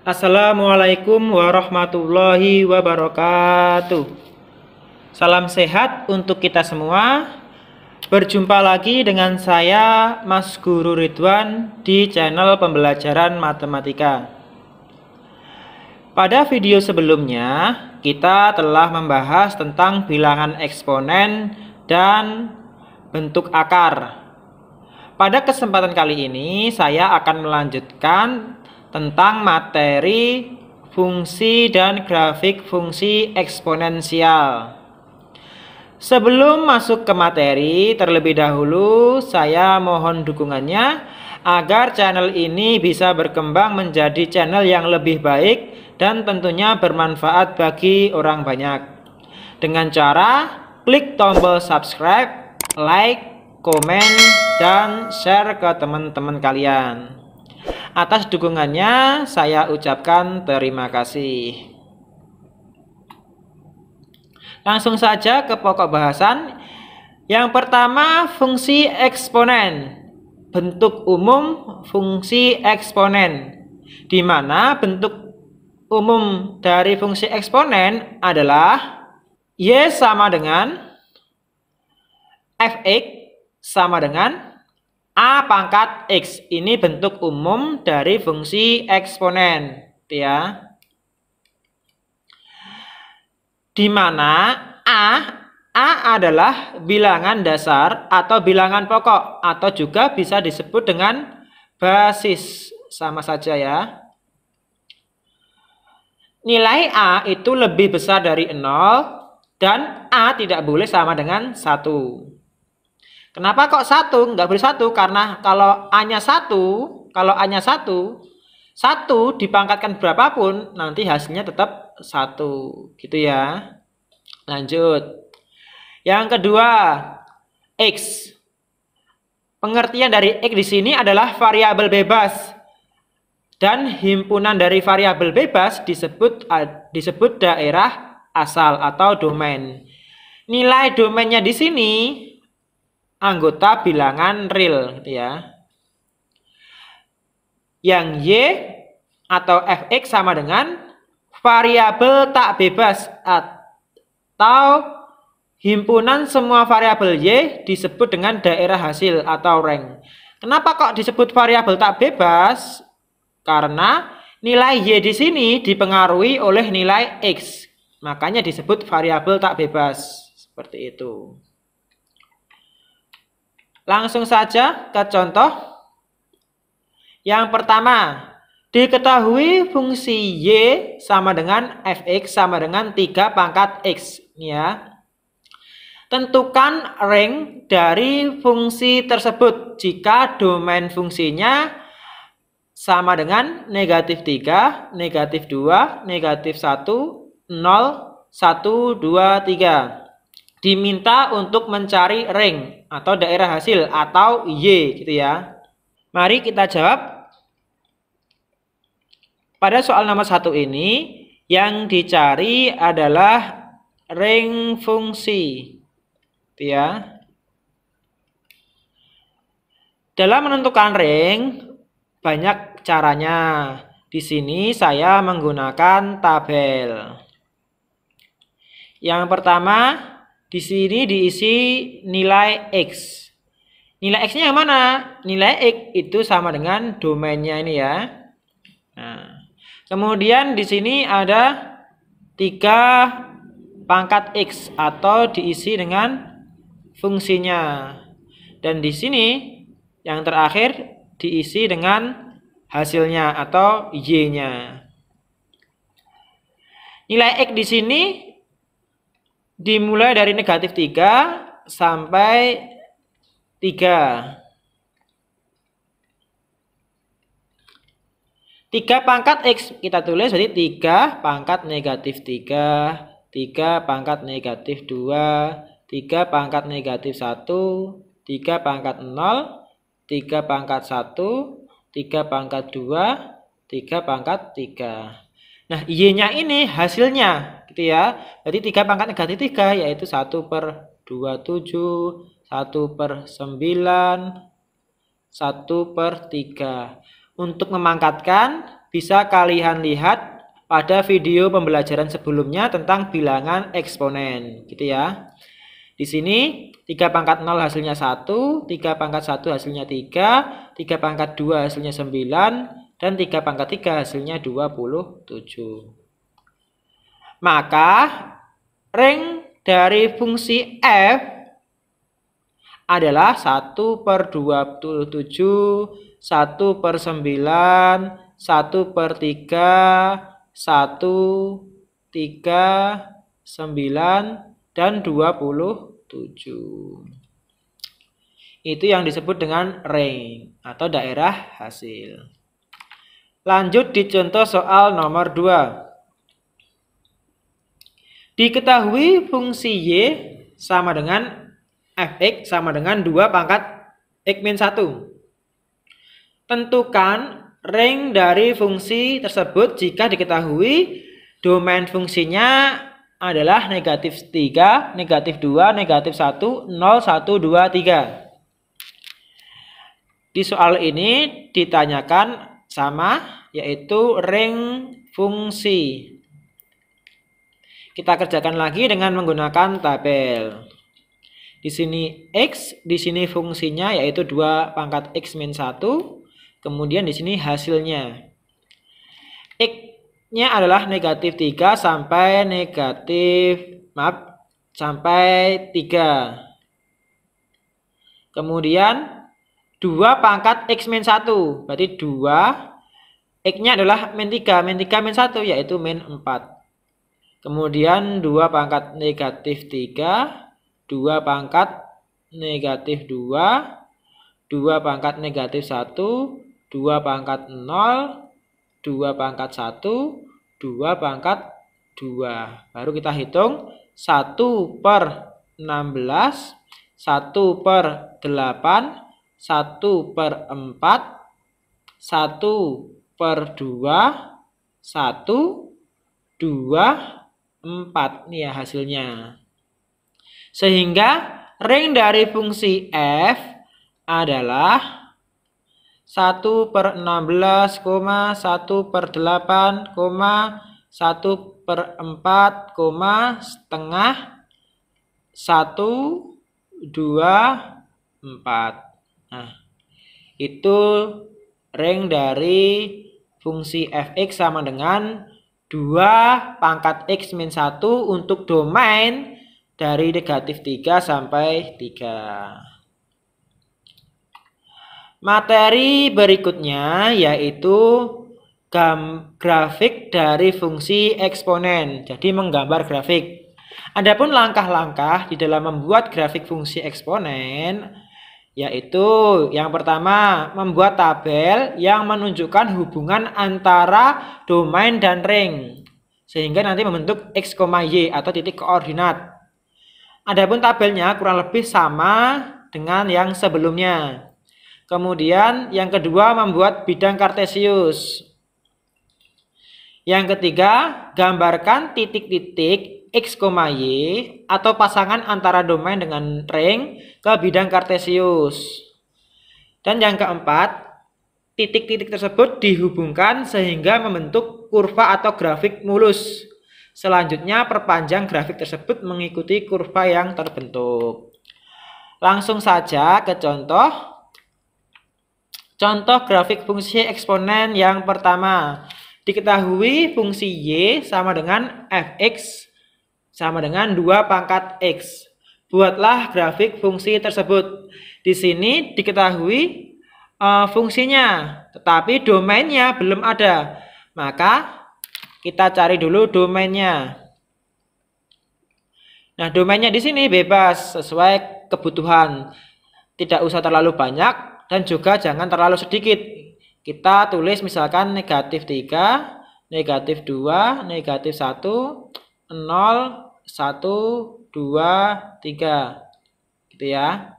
Assalamualaikum warahmatullahi wabarakatuh. Salam sehat untuk kita semua. Berjumpa lagi dengan saya Mas Guru Ridwan di channel pembelajaran matematika. Pada video sebelumnya kita telah membahas tentang bilangan eksponen dan bentuk akar. Pada kesempatan kali ini saya akan melanjutkan tentang materi fungsi dan grafik fungsi eksponensial. Sebelum masuk ke materi, terlebih dahulu saya mohon dukungannya agar channel ini bisa berkembang menjadi channel yang lebih baik dan tentunya bermanfaat bagi orang banyak. Dengan cara klik tombol subscribe, like, komen, dan share ke teman-teman kalian. Atas dukungannya saya ucapkan terima kasih. Langsung saja ke pokok bahasan. Yang pertama, fungsi eksponen. Bentuk umum fungsi eksponen, di mana bentuk umum dari fungsi eksponen adalah Y sama dengan Fx sama dengan A pangkat X. Ini bentuk umum dari fungsi eksponen, ya. Di mana A adalah bilangan dasar atau bilangan pokok, atau juga bisa disebut dengan basis, sama saja ya. Nilai A itu lebih besar dari 0 dan A tidak boleh sama dengan 1. Kenapa kok 1? Nggak boleh 1, karena kalau A-nya 1, 1 dipangkatkan berapapun, nanti hasilnya tetap 1. Gitu ya. Lanjut. Yang kedua, X. Pengertian dari X di sini adalah variabel bebas. Dan himpunan dari variabel bebas disebut daerah asal atau domain. Nilai domainnya di sini anggota bilangan real, gitu ya. Yang Y atau Fx sama dengan variabel tak bebas atau himpunan semua variabel Y disebut dengan daerah hasil atau rank. Kenapa kok disebut variabel tak bebas? Karena nilai Y di sini dipengaruhi oleh nilai X. Makanya disebut variabel tak bebas. Seperti itu. Langsung saja ke contoh. Yang pertama, diketahui fungsi Y sama dengan Fx sama dengan 3 pangkat X. Ya. Tentukan rank dari fungsi tersebut jika domain fungsinya sama dengan negatif 3, negatif 2, negatif 1, 0, 1, 2, 3. Diminta untuk mencari rank atau daerah hasil atau Y, gitu ya. Mari kita jawab. Pada soal nomor 1 ini yang dicari adalah rank fungsi, gitu ya. Dalam menentukan rank banyak caranya. Di sini saya menggunakan tabel. Yang pertama, di sini diisi nilai X. Nilai X-nya yang mana? Nilai X itu sama dengan domainnya ini ya. Nah, kemudian di sini ada 3 pangkat X atau diisi dengan fungsinya. Dan di sini yang terakhir diisi dengan hasilnya atau Y-nya. Nilai X di sini dimulai dari negatif 3 sampai 3. 3 pangkat X kita tulis jadi 3 pangkat negatif 3, 3 pangkat negatif 2, 3 pangkat negatif 1, 3 pangkat 0, 3 pangkat 1, 3 pangkat 2, 3 pangkat 3. Nah, Y-nya ini hasilnya, gitu ya. Jadi 3 pangkat negatif 3 yaitu 1/27, 1/9, 1/3. Untuk memangkatkan bisa kalian lihat pada video pembelajaran sebelumnya tentang bilangan eksponen, gitu ya. Di sini 3 pangkat 0 hasilnya 1, 3 pangkat 1 hasilnya 3, 3 pangkat 2 hasilnya 9, dan 3 pangkat 3 hasilnya 27. Maka ring dari fungsi f adalah 1/27, 1/9, 1/3, 1, 3, 9, dan 27. Itu yang disebut dengan ring atau daerah hasil. Lanjut di contoh soal nomor 2. Diketahui fungsi y sama dengan fx sama dengan 2 pangkat x-1. Tentukan ring dari fungsi tersebut jika diketahui domain fungsinya adalah negatif 3, negatif 2, negatif 1, 0, 1, 2, 3. Di soal ini ditanyakan sama, yaitu ring fungsi. Kita kerjakan lagi dengan menggunakan tabel. Di sini x, di sini fungsinya yaitu 2 pangkat x-1. Kemudian di sini hasilnya. X-nya adalah negatif 3 sampai sampai 3. Kemudian 2 pangkat x-1. Berarti 2. X-nya adalah min 3. Min 3 min 1 yaitu min 4. Kemudian 2 pangkat negatif 3, 2 pangkat negatif 2, 2 pangkat negatif 1, 2 pangkat 0, 2 pangkat 1, 2 pangkat 2. Baru kita hitung 1/16, 1/8, 1/4, 1/2, 1, 2, 4. Ini ya hasilnya. Sehingga ring dari fungsi f adalah 1/16, 1/8, 1/4, setengah, 1, 2, 4. Nah, itu ring dari fungsi fx sama dengan 2 pangkat x-1 untuk domain dari negatif 3 sampai 3. Materi berikutnya yaitu grafik dari fungsi eksponen. Jadi menggambar grafik. Adapun langkah-langkah di dalam membuat grafik fungsi eksponen yaitu yang pertama membuat tabel yang menunjukkan hubungan antara domain dan ring sehingga nanti membentuk x, y atau titik koordinat. Adapun tabelnya kurang lebih sama dengan yang sebelumnya. Kemudian yang kedua membuat bidang kartesius. Yang ketiga gambarkan titik-titik x, y atau pasangan antara domain dengan ring ke bidang kartesius. Dan yang keempat, titik-titik tersebut dihubungkan sehingga membentuk kurva atau grafik mulus. Selanjutnya perpanjang grafik tersebut mengikuti kurva yang terbentuk. Langsung saja ke contoh. Contoh grafik fungsi eksponen yang pertama. Diketahui fungsi y sama dengan fx sama dengan 2 pangkat x. Buatlah grafik fungsi tersebut. Di sini diketahui fungsinya, tetapi domainnya belum ada. Maka kita cari dulu domainnya. Nah, domainnya di sini bebas sesuai kebutuhan. Tidak usah terlalu banyak dan juga jangan terlalu sedikit. Kita tulis misalkan negatif 3, negatif 2, negatif 1, 0, 1, 2, 3. Gitu ya.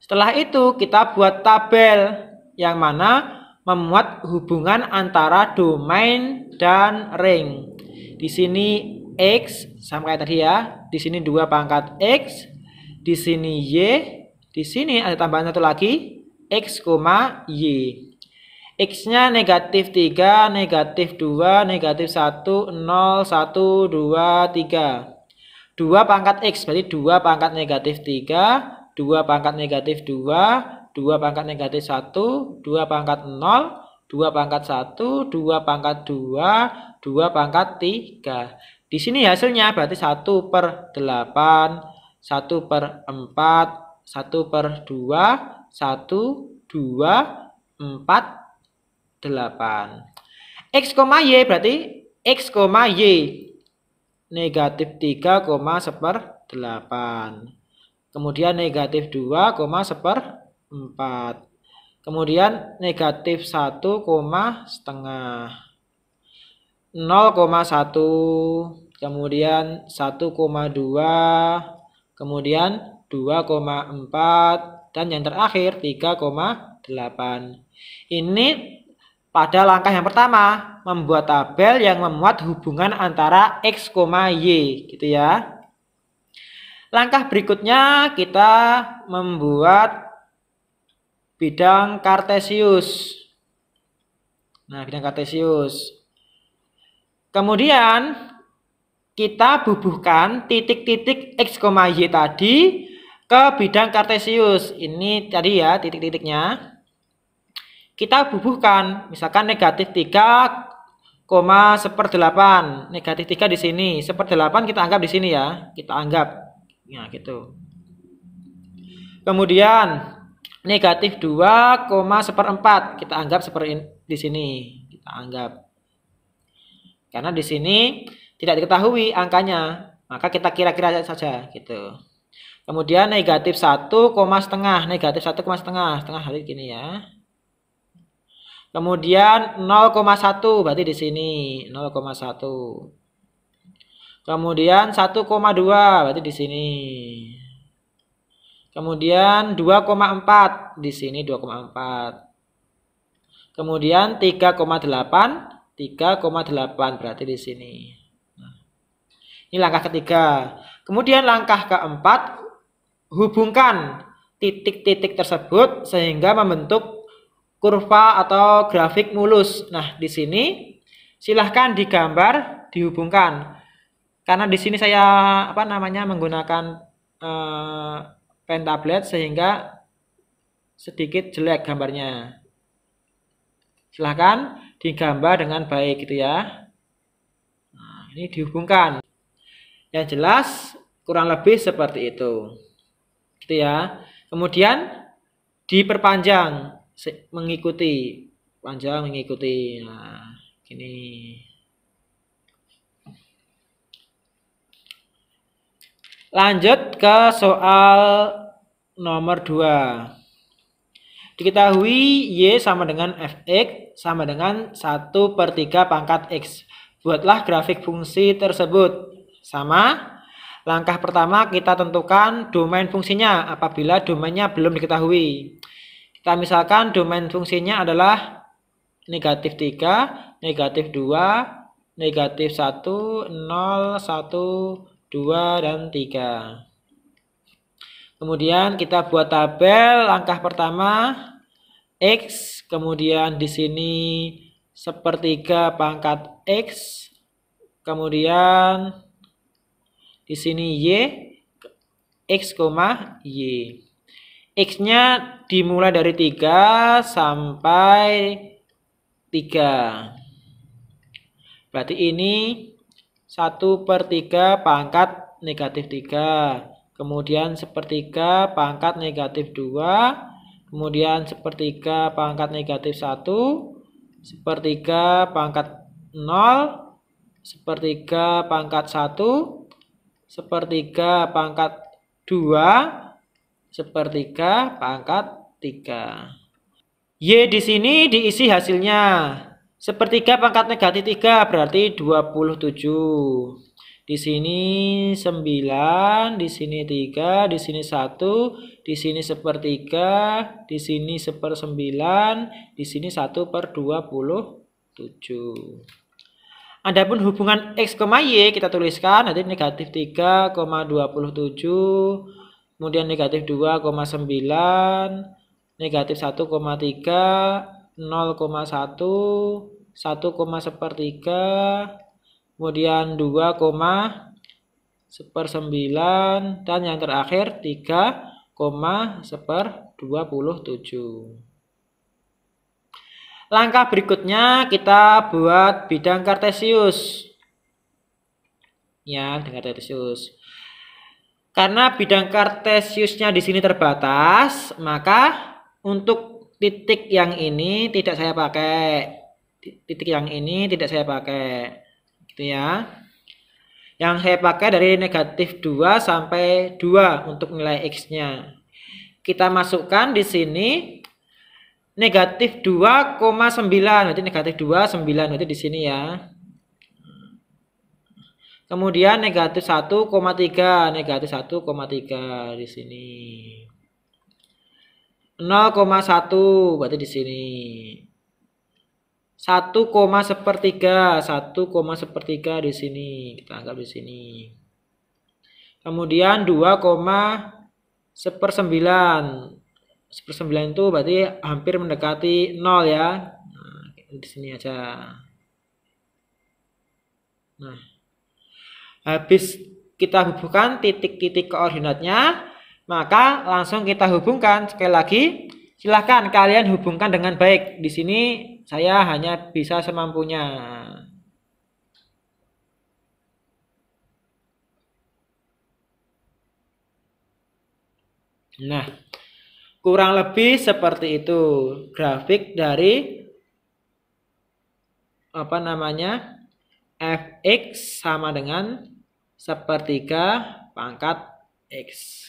Setelah itu kita buat tabel yang mana memuat hubungan antara domain dan ring. Di sini x sama kayak tadi ya. Di sini 2 pangkat x, di sini y, di sini ada tambahan satu lagi x, y. X-nya negatif 3, negatif 2, negatif 1, 0, 1, 2, 3. 2 pangkat X berarti 2 pangkat negatif 3, 2 pangkat negatif 2, 2 pangkat negatif 1, 2 pangkat 0, 2 pangkat 1, 2 pangkat 2, 2 pangkat 3. Di sini hasilnya berarti 1/8, 1/4, 1/2, 1, 2, 4, 8. X, Y berarti X, Y negatif 3,1/8. Kemudian negatif 2,1/4. Kemudian negatif 1,5. 0,1. Kemudian 1,2. Kemudian 2,4. Dan yang terakhir 3,8. Ini pada langkah yang pertama, membuat tabel yang memuat hubungan antara X, Y, gitu ya. Langkah berikutnya kita membuat bidang kartesius. Nah, bidang kartesius. Kemudian kita bubuhkan titik-titik X, Y tadi ke bidang kartesius. Ini tadi ya titik-titiknya. Kita bubuhkan, misalkan negatif 3,1/8. Negatif 3 di sini, 1/8 kita anggap di sini ya. Kita anggap. Nah, gitu. Kemudian negatif 2,1/4 kita anggap seperti di sini. Kita anggap. Karena di sini tidak diketahui angkanya, maka kita kira-kira saja gitu. Kemudian negatif 1,5, negatif 1,5, setengah hari gini ya. Kemudian 0,1 berarti di sini 0,1. Kemudian 1,2 berarti di sini. Kemudian 2,4 di sini 2,4. Kemudian 3,8 berarti di sini. Nah, ini langkah ketiga. Kemudian langkah keempat, hubungkan titik-titik tersebut sehingga membentuk kurva atau grafik mulus. Nah, di sini silahkan digambar, dihubungkan. Karena di sini saya menggunakan pen tablet sehingga sedikit jelek gambarnya. Silahkan digambar dengan baik gitu ya. Nah, ini dihubungkan. Yang jelas kurang lebih seperti itu. Gitu ya. Kemudian diperpanjang mengikuti, panjang mengikuti. Nah, gini. Lanjut ke soal nomor 2. Diketahui Y sama dengan Fx sama dengan 1/3 pangkat X. Buatlah grafik fungsi tersebut. Sama. Langkah pertama kita tentukan domain fungsinya apabila domainnya belum diketahui. Kita misalkan domain fungsinya adalah negatif 3, negatif 2, negatif 1, 0, 1, 2, dan 3. Kemudian kita buat tabel langkah pertama X, kemudian di sini 1/3 pangkat X, kemudian di sini Y, X, Y. X-nya dimulai dari 3 sampai 3. Berarti ini 1/3 pangkat negatif 3. Kemudian 1/3 pangkat negatif 2. Kemudian 1/3 pangkat negatif 1. 1/3 pangkat 0. 1/3 pangkat 1. 1/3 pangkat 2. 1/3 pangkat 3. Y di sini diisi hasilnya. 1/3 pangkat negatif 3 berarti 27. Di sini 9, di sini 3, di sini 1, di sini 1/3, di sini 1/9, di sini 1/27. Adapun hubungan X, Y kita tuliskan nanti negatif 3,27, kemudian negatif 2,9, negatif 1,3, 0,1, 1,1/3, kemudian 2,1/9, dan yang terakhir 3,1/27. Langkah berikutnya kita buat bidang kartesius. Ya, bidang kartesius. Karena bidang kartesiusnya di sini terbatas, maka untuk titik yang ini tidak saya pakai. Titik yang ini tidak saya pakai. Gitu ya. Yang saya pakai dari negatif 2 sampai 2 untuk nilai X-nya. Kita masukkan di sini negatif 2,9. Berarti negatif 2, 9. Berarti di sini ya. Kemudian negatif 1,3, negatif 1,3 di sini. 0,1 berarti di sini. 1,1/3, 1,1/3 di sini. Kita anggap di sini. Kemudian 2,1/9. 1/9 itu berarti hampir mendekati 0 ya. Nah, di sini aja. Nah, habis kita hubungkan titik-titik koordinatnya, maka langsung kita hubungkan. Sekali lagi, silahkan kalian hubungkan dengan baik. Di sini saya hanya bisa semampunya. Nah, kurang lebih seperti itu grafik dari fx sama dengan 1/3 pangkat X.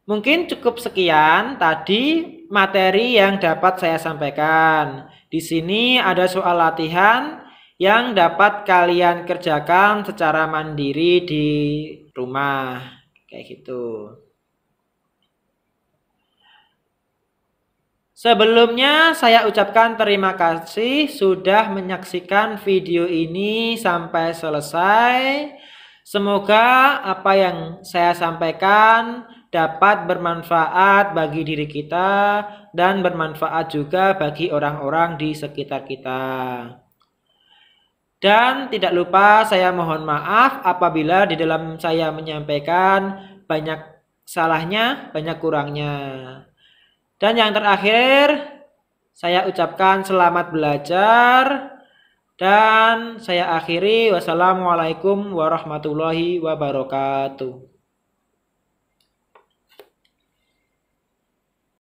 Mungkin cukup sekian tadi materi yang dapat saya sampaikan. Di sini ada soal latihan yang dapat kalian kerjakan secara mandiri di rumah. Kayak gitu. Sebelumnya saya ucapkan terima kasih sudah menyaksikan video ini sampai selesai. Semoga apa yang saya sampaikan dapat bermanfaat bagi diri kita dan bermanfaat juga bagi orang-orang di sekitar kita. Dan tidak lupa saya mohon maaf apabila di dalam saya menyampaikan banyak salahnya, banyak kurangnya. Dan yang terakhir, saya ucapkan selamat belajar dan saya akhiri. Wassalamualaikum warahmatullahi wabarakatuh.